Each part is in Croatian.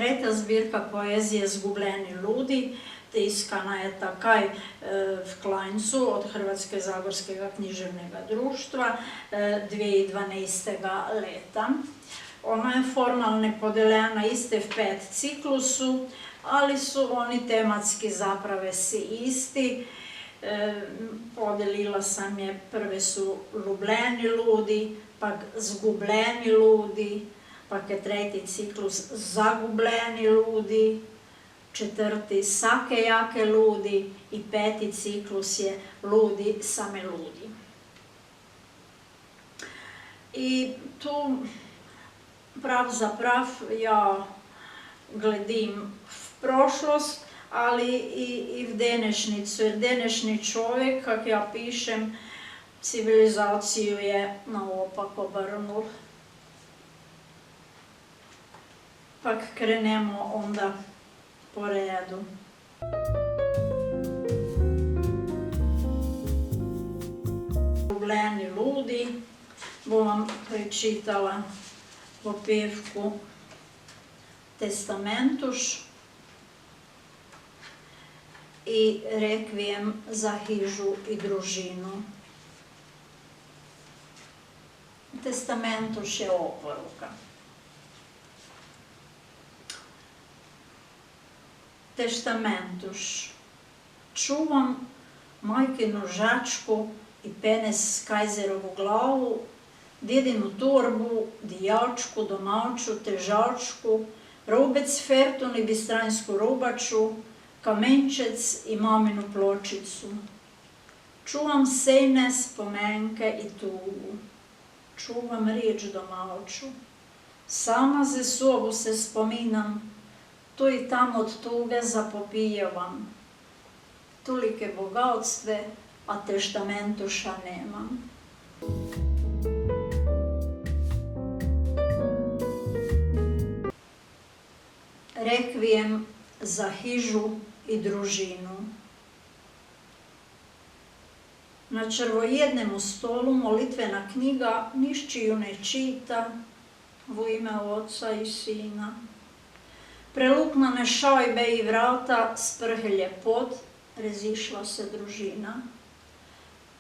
Treta zbirka poezije Zgubljeni ludi, tiskana je takaj v Klajncu od Hrvatske zagorskega književnega društva 2012. leta. Ona je formalno podeljena iste v 5 ciklusu, ali su oni tematski zapravo si isti. Podelila sam je, prve su Ljubljeni ludi, pak Zgubljeni ludi, pak je tretji ciklus Zagubljeni ludi, četvrti Sake jake ludi i peti ciklus je Ludi same ludi. I tu prav za prav ja gledim v prošlost, ali i v denešnicu, jer denešnji čovjek, kak ja pišem, civilizaciju je naopak obrnul. Pak krenemo onda po redu. Ljubljeni ludi, bom vam pričitala popevku Testamentuš i rekvijem za hižu i družinu. Testamentuš je oporuka. Testamentuš. Čuvam majkinu žačku i penes kajzerovu glavu, djedinu torbu, dijačku, domaću, težačku, rubec fertun i bistransku rubaču, kamenčec i maminu pločicu. Čuvam sejne spomenke i tugu. Čuvam riječ domaću. Sama ze sobu se spominam, tu i tam od tuge zapopijevam. Tolike bogatstve, a testamentuša nemam. Rekvijem za hižu i družinu. Na črvojednemu stolu molitvena knjiga niščiju ne čita, u ime Oca i Sina. Preluknane šajbe i vrata sprhlje pod, rezišla se družina.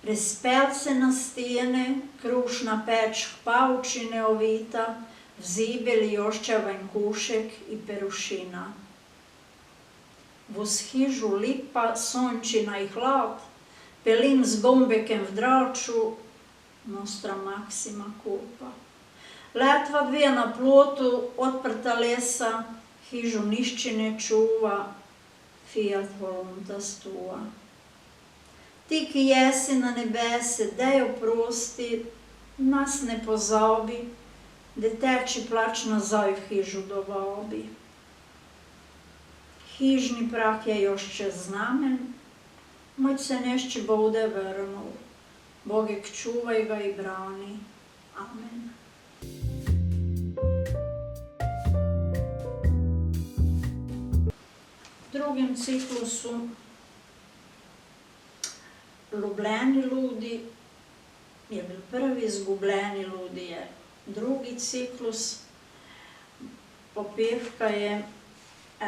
Respelce na stijene, krušna peč paučine ovita, vzibeli jošćavanj kušek i perušina. Vuz hižu lipa, sončina i hlad, pelin s gombekem v draču, nostra maksima kulpa. Letva dvije na plotu, otprta lesa, hižu niščine čuva, fiat voluntas tua. Ti ki jesi na nebese, dej oprosti, nas ne pozabi, de teči plač nazaj v hižu dovabi. Hižni prah je jošće znamen, moć se nešće bude vrnul. Bogek čuvaj ga i brani. Amen. V drugim ciklusu Ljubljeni ludi je bil prvi, Zgubljeni ludi je drugi ciklus. Popevka je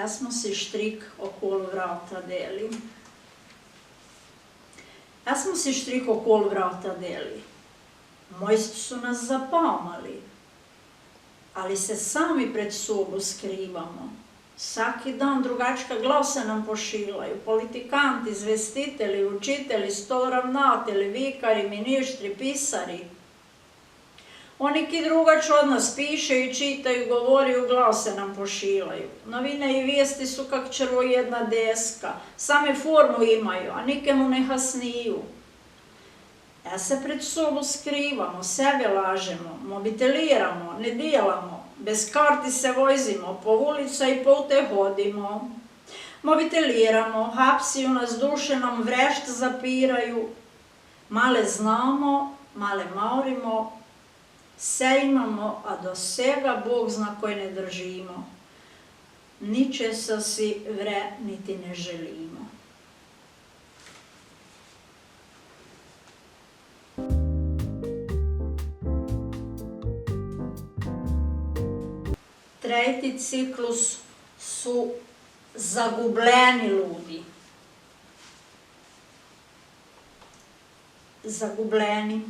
Esmo si štrik okol vrata deli. Esmo si štrik okol vrata deli. Mojst su nas zapamali, ali se sami pred sobu skrivamo. Svaki dan drugačka glasa nam pošilaju, politikanti, zvestitelji, učitelji, stolavnatelji, vikari, ministri, pisari. Oni ki drugač od nas pišeju, čitaju, govoriju, glase nam pošilaju. Novine i vijesti su kak črvojedna deska, same formu imaju, a nikemu ne hasniju. Se pred sobu skrivamo, sebe lažemo, mobiteliramo, ne dijelamo, bez karti se vozimo, po ulica i pute hodimo. Mobiteliramo, hapsiju nas duše nam vrešt zapiraju, male znamo, male marimo, se imamo, a do svega Bog zna koji ne držimo. Ničesa si vre niti ne želimo. Tretji ciklus su zagubljeni ludi. Zagubljeni.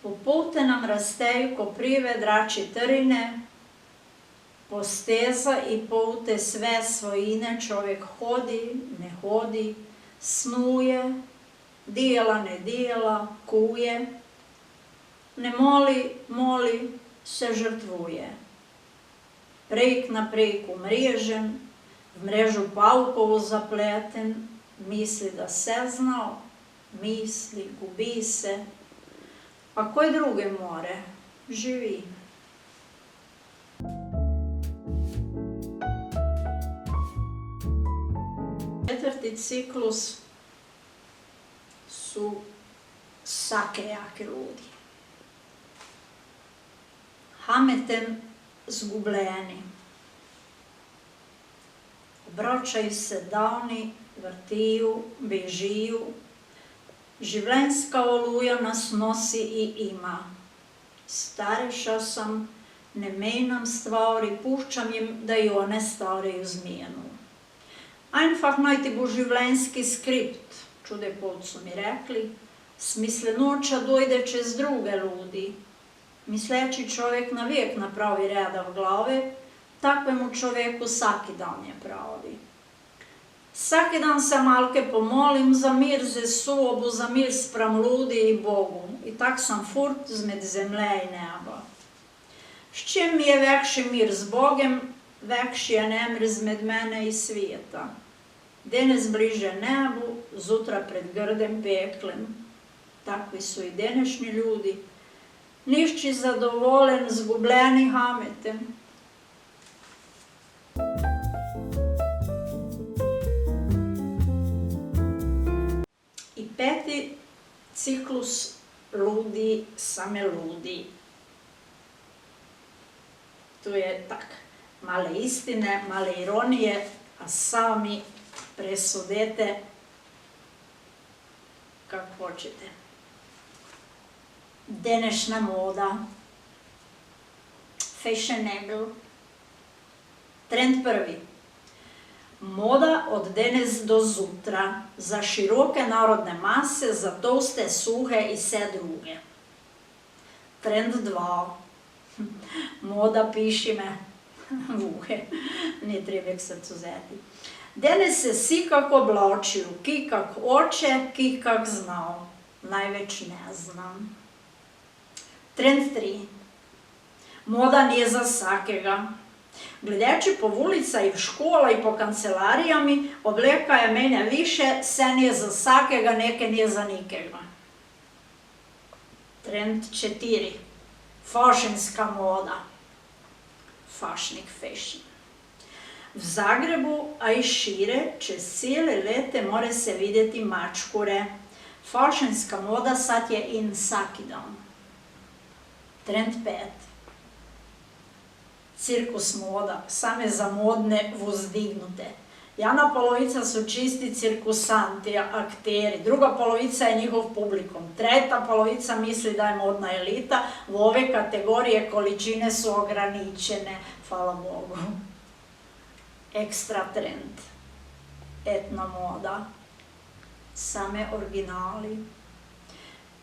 Po putu nam rasteju koprive drači trine, po steza i pute sve svojine čovjek hodi, ne hodi, snuje, dijela ne dijela, kuje, ne moli, moli, se žrtvuje. Prejk na prejku mrežen, v mrežu paukovu zapleten, misli da se znao, misli, gubi se, a koje druge more, živi. Četvrti ciklus su sakejaki ludi. Hameten zgubljeni. Obračaju se davni, vrtiju, bežiju. Življenjska oluja nas nosi i ima. Stareša sam, ne menjam stvari, puščam jim da i one stareju zmijenu. Einfach najti bo življenjski skript, čude pod su mi rekli, smislenoća dojde čez druge ludi. Misleći čovjek na vijek napravi reda v glave, takvemu čovjeku svaki dan je pravi. Svaki dan se malke pomolim za mir ze sobu, za mir spram ludi i Bogu. I tak sam furt zmed zemlje i neba. S čim mi je vekši mir z Bogem, vekši je nemir zmed mene i svijeta. Danes bliže nebu, zutra pred grdem peklem. Takvi su i današnji ljudi. Nišči zadovoljen, zgubljeni hametem. I peti ciklus ludi, same ludi. Tu je tak, male istine, male ironije, a sami presudete kako hoćete. Današnja moda, fashionable, trend prvi. Moda od danes do zutra, za široke narodne mase, za toste, suhe i vse druge. Trend 2. Moda piši me, vuhe, ne treba k srcu vzeti. Danes se vsi kako oblačijo, ki kak oče, ki kak znal. Največ ne znam. Trend 3. Moda nije za vsakega. Gledeči po ulica i v škola i po kancelarijami, obleka je mene više, se nije za vsakega, neke nije za nikega. Trend 4. Fašinska moda. Fašnik fashion. V Zagrebu, a i šire, čez cijele lete more se vidjeti mačkure. Fašinska moda sad je in svaki dan. Trend 5. Cirkus moda, same za modne vozdignute. Jedna polovica su čisti cirkusanti, akteri, druga polovica je njihov publikum, treta polovica misli da je modna elita, u ove kategorije količine su ograničene, hvala Bogu. Ekstra trend, etno moda, same originali,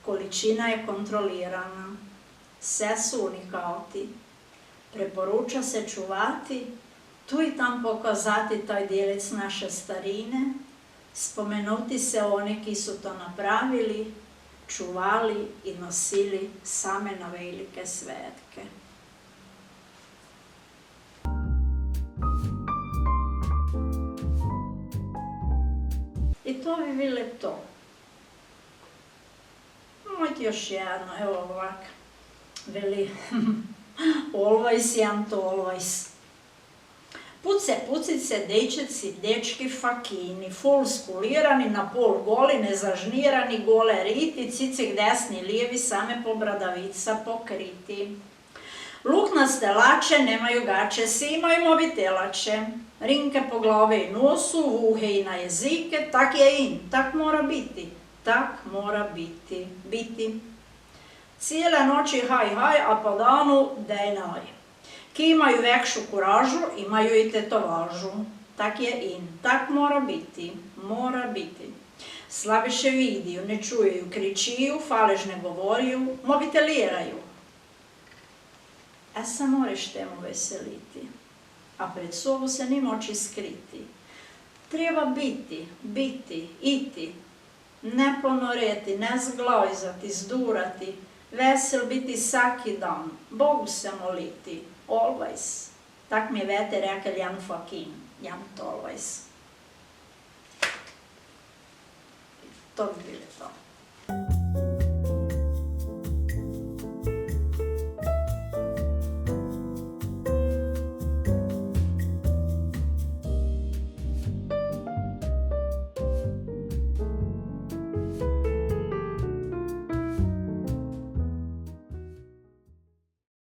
količina je kontrolirana, sve su unikati. Preporuča se čuvati, tu i tam pokazati taj djelec naše starine, spomenuti se oni ki su to napravili, čuvali i nosili same na velike svetke. I to bi bile to. Mojte još jedno, evo ovak, veli... Always jam to always. Puce, pucice, dečeci, dečki, fakini, full skulirani, na pol goli, nezažnirani, gole riti, cicik desni, lijevi, same po bradavica pokriti. Luknaste lače, nemaju gače, svi imaju mobitelače. Rinke po glave i nosu, vuhe i na jezike, tak je in, tak mora biti, tak mora biti, biti. Cijele noći haj haj, a po danu dej naj. Ki imaju vekšu kuražu, imaju i tetovažu. Tak je in, tak mora biti, mora biti. Slabiše vidiju, ne čujeju, kričiju, faležne govoriju, mobiteliraju. A se moraš temu veseliti, a pred sobu se ni moći skriti. Treba biti, iti, ne ponoreti, ne zglojzati, zdurati, vesel biti svaki dan, Bogu se moliti, always. Tak mi vete rekel Jan Fakin, Jan always. To bi bilo to.